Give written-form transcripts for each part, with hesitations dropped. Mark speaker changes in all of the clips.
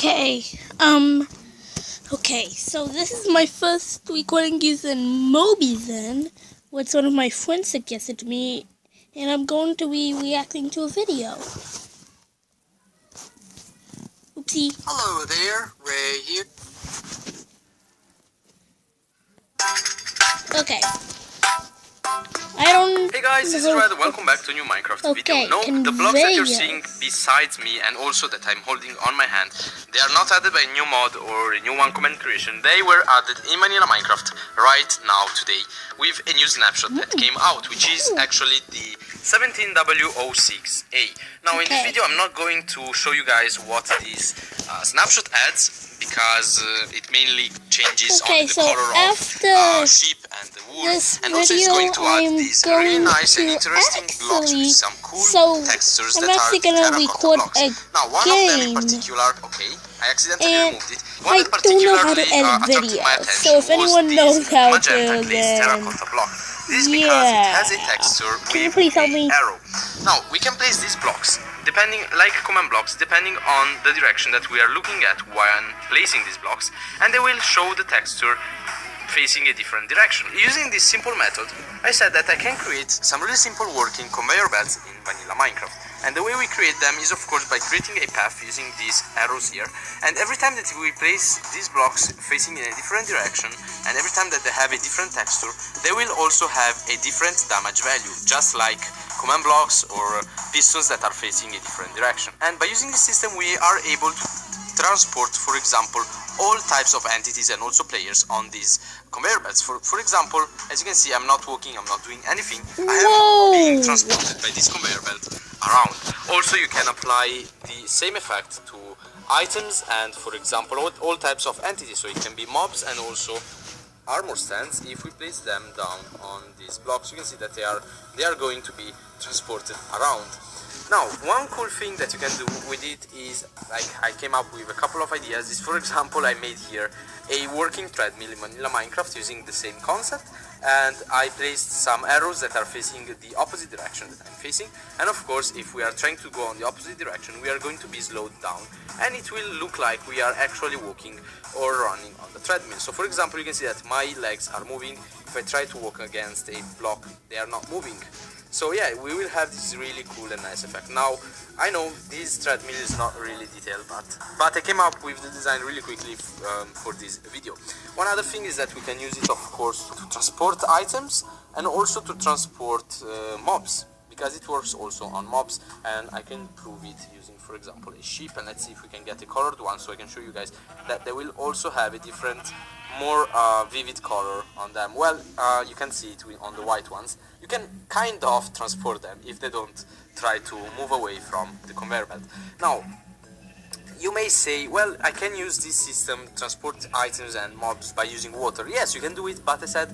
Speaker 1: Okay, so this is my first recording using Mobizen, which one of my friends suggested to me, and I'm going to be reacting to a video. Oopsie.
Speaker 2: Hello there, Ray here.
Speaker 1: Okay. I don't...
Speaker 2: Hey guys, this is Red. Welcome back to a new Minecraft video. No, the blocks that you're seeing besides me and also that I'm holding on my hand, they are not added by a new mod or a new one comment creation. They were added in Vanilla Minecraft right now today with a new snapshot that came out, which is actually the 17W06A. Now in this video I'm not going to show you guys what this snapshot adds, because it mainly changes on the color of sheep and the wool, and also it's going to add these really nice and interesting blocks with some cool textures that are terracotta blocks. Now one of them in particular, I accidentally removed it. One that particularly attracted my attention
Speaker 1: so if anyone knows how to, then...
Speaker 2: terracotta block. This is because it has a texture with an arrow. Now we can place these blocks depending, like command blocks, depending on the direction that we are looking at when placing these blocks, and they will show the texture facing a different direction. Using this simple method, I said that I can create some really simple working conveyor belts in Vanilla Minecraft. And the way we create them is, of course, by creating a path using these arrows here. And every time that we place these blocks facing in a different direction, and every time that they have a different texture, they will also have a different damage value, just like command blocks or pistons that are facing a different direction. And by using this system, we are able to transport, for example, all types of entities and also players on these conveyor belts. For example, as you can see, I'm not walking, I'm not doing anything. I am being transported by this conveyor belt around. Also, you can apply the same effect to items and, for example, all types of entities. So it can be mobs and also armor stands. If we place them down on these blocks, you can see that they are going to be transported around. Now, one cool thing that you can do with it is, like, I came up with a couple of ideas. Is, for example, I made here a working treadmill in Vanilla Minecraft using the same concept, and I placed some arrows that are facing the opposite direction that I'm facing. And of course, if we are trying to go on the opposite direction, we are going to be slowed down, and it will look like we are actually walking or running on the treadmill. So, for example, you can see that my legs are moving. If I try to walk against a block, they are not moving. So yeah, we will have this really cool and nice effect. Now, I know this treadmill is not really detailed, but I came up with the design really quickly for this video. One other thing is that we can use it, of course, to transport items and also to transport mobs, because it works also on mobs, and I can prove it using, for example, a sheep. And let's see if we can get a colored one, so I can show you guys that they will also have a different, more vivid color on them. Well, you can see it on the white ones. You can kind of transport them if they don't try to move away from the conveyor belt. Now, you may say, well, I can use this system, transport items and mobs, by using water. Yes, you can do it, but I said,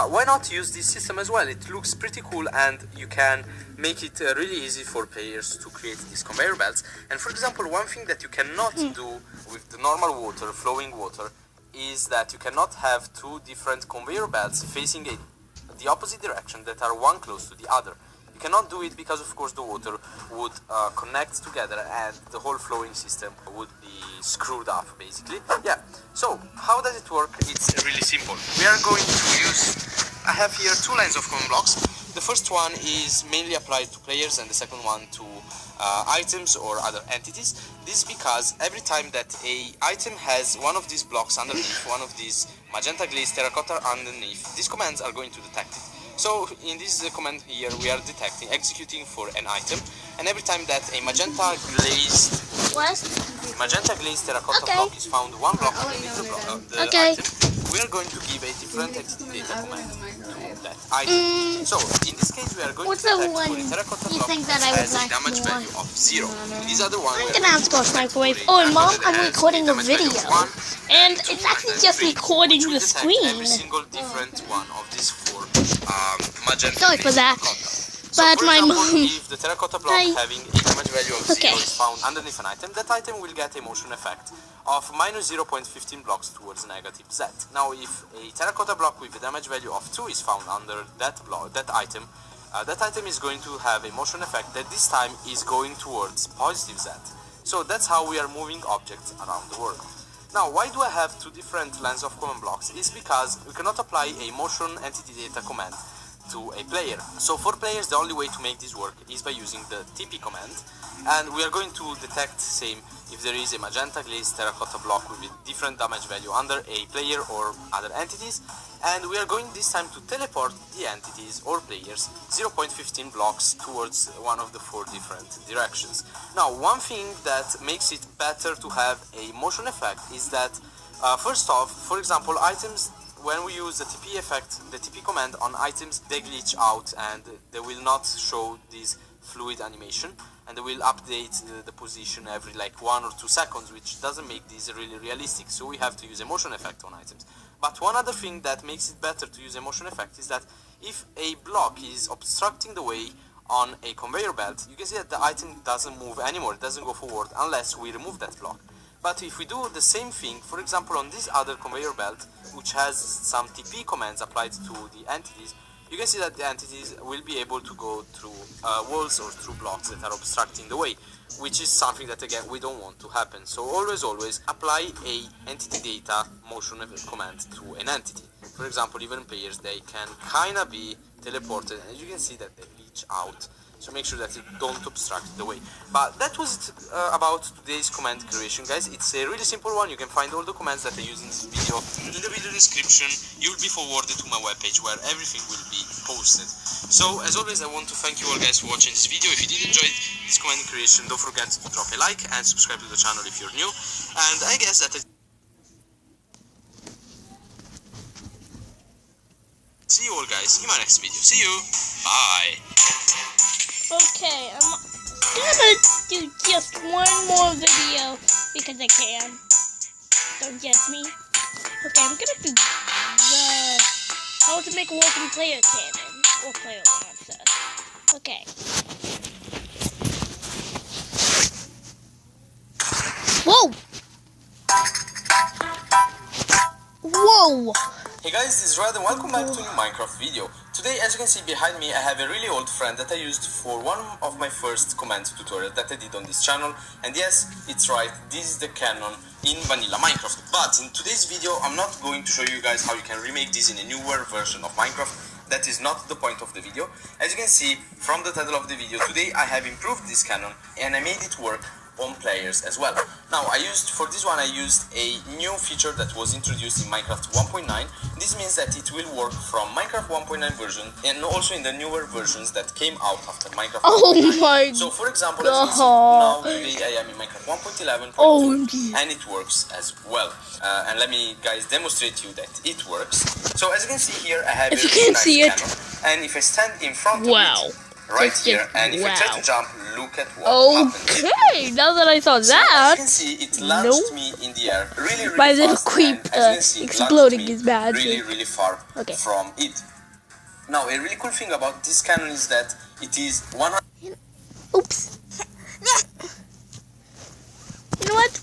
Speaker 2: why not use this system as well? It looks pretty cool, and you can make it really easy for players to create these conveyor belts. And for example, one thing that you cannot do with the normal water, flowing water, is that you cannot have two different conveyor belts facing the opposite direction that are one close to the other. You cannot do it because, of course, the water would connect together and the whole flowing system would be screwed up, basically. Yeah, so how does it work? It's really simple. We are going to use, I have here two lines of command blocks. The first one is mainly applied to players and the second one to items or other entities. This is because every time that a item has one of these blocks underneath, one of these magenta glazed terracotta underneath, these commands are going to detect it. So in this command here, we are executing for an item, and every time that a magenta glazed terracotta block is found one block underneath the item, we are going to give a different exit data command to that item. So in this case, we are going to detect for a terracotta block that has a damage value of 0. In this other one,
Speaker 1: I'm gonna have to go to microwave. Oh, and Mom, I'm recording a video, and it's actually just recording the screen.
Speaker 2: Every single different one of these four magenta.
Speaker 1: Sorry for that.
Speaker 2: So
Speaker 1: but
Speaker 2: for
Speaker 1: my
Speaker 2: example,
Speaker 1: mom...
Speaker 2: if the terracotta block having a damage value of 0 is found underneath an item, that item will get a motion effect of minus 0.15 blocks towards negative Z. Now, if a terracotta block with a damage value of 2 is found under that item is going to have a motion effect that this time is going towards positive Z. So that's how we are moving objects around the world. Now, why do I have two different lines of command blocks? It's because we cannot apply a motion entity data command to a player. So for players, the only way to make this work is by using the TP command, and we are going to detect same if there is a magenta, glazed, terracotta block with a different damage value under a player or other entities, and we are going this time to teleport the entities or players 0.15 blocks towards one of the four different directions. Now, one thing that makes it better to have a motion effect is that first off, for example, items, when we use the TP effect, the TP command on items, they glitch out and they will not show this fluid animation, and they will update the position every like 1 or 2 seconds, which doesn't make this really realistic, so we have to use a motion effect on items. But one other thing that makes it better to use a motion effect is that if a block is obstructing the way on a conveyor belt, you can see that the item doesn't move anymore, it doesn't go forward unless we remove that block. But if we do the same thing, for example, on this other conveyor belt, which has some TP commands applied to the entities, you can see that the entities will be able to go through walls or through blocks that are obstructing the way, which is something that, again, we don't want to happen. So always apply a entity data motion command to an entity. For example, even players, they can kind of be teleported, and you can see that they reach out. So make sure that you don't obstruct the way. But that was it about today's command creation, guys. It's a really simple one. You can find all the commands that I use in this video in the video description. You'll be forwarded to my webpage where everything will be posted. So as always, I want to thank you all guys for watching this video. If you did enjoy this command creation, don't forget to drop a like and subscribe to the channel if you're new. And I guess that see you all guys in my next video. See you. Bye.
Speaker 1: Okay, I'm gonna do just one more video because I can. Don't judge me. Okay, I'm gonna do how to make a walking player cannon or player launcher. Okay. Whoa! Whoa!
Speaker 2: Hey guys, this is Red and welcome back to a new Minecraft video. Today, as you can see behind me, I have a really old friend that I used for one of my first command tutorials that I did on this channel. And yes, it's right, this is the cannon in vanilla Minecraft. But in today's video, I'm not going to show you guys how you can remake this in a newer version of Minecraft. That is not the point of the video. As you can see from the title of the video, today I have improved this cannon and I made it work on players as well. Now, for this one I used a new feature that was introduced in Minecraft 1.9. This means that it will work from Minecraft 1.9 version and also in the newer versions that came out after Minecraft 1.9.
Speaker 1: Oh my god.
Speaker 2: So for example, as you can see, now today I am in Minecraft 1.11.2 and it works as well. And let me guys demonstrate you that it works. So as you can see here, I have a really nice cannon, and if I stand in front of it right here, and if I try to jump, look at what happens.
Speaker 1: Okay, now that I saw that,
Speaker 2: as you can see, it launched me in the air really, really
Speaker 1: my little
Speaker 2: fast,
Speaker 1: creep exploding is bad.
Speaker 2: Really, really far from it. Now, a really cool thing about this cannon is that it is 100%.
Speaker 1: Oops. You know what?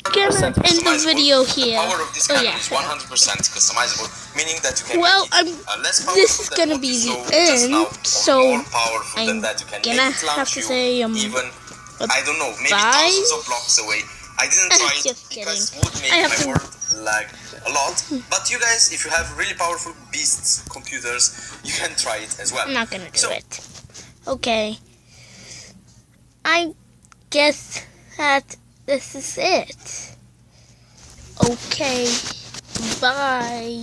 Speaker 1: I'm gonna end the video here.
Speaker 2: The power of this cannon is 100% customizable, meaning that you can
Speaker 1: this is gonna be the end, so I'm gonna have to say
Speaker 2: even I don't know, maybe thousands of blocks away. I didn't try it because it would make my word lag a lot. But you guys, if you have really powerful beasts computers, you can try it as well.
Speaker 1: I'm not gonna do it. Okay. I guess that this is it. Okay. Bye.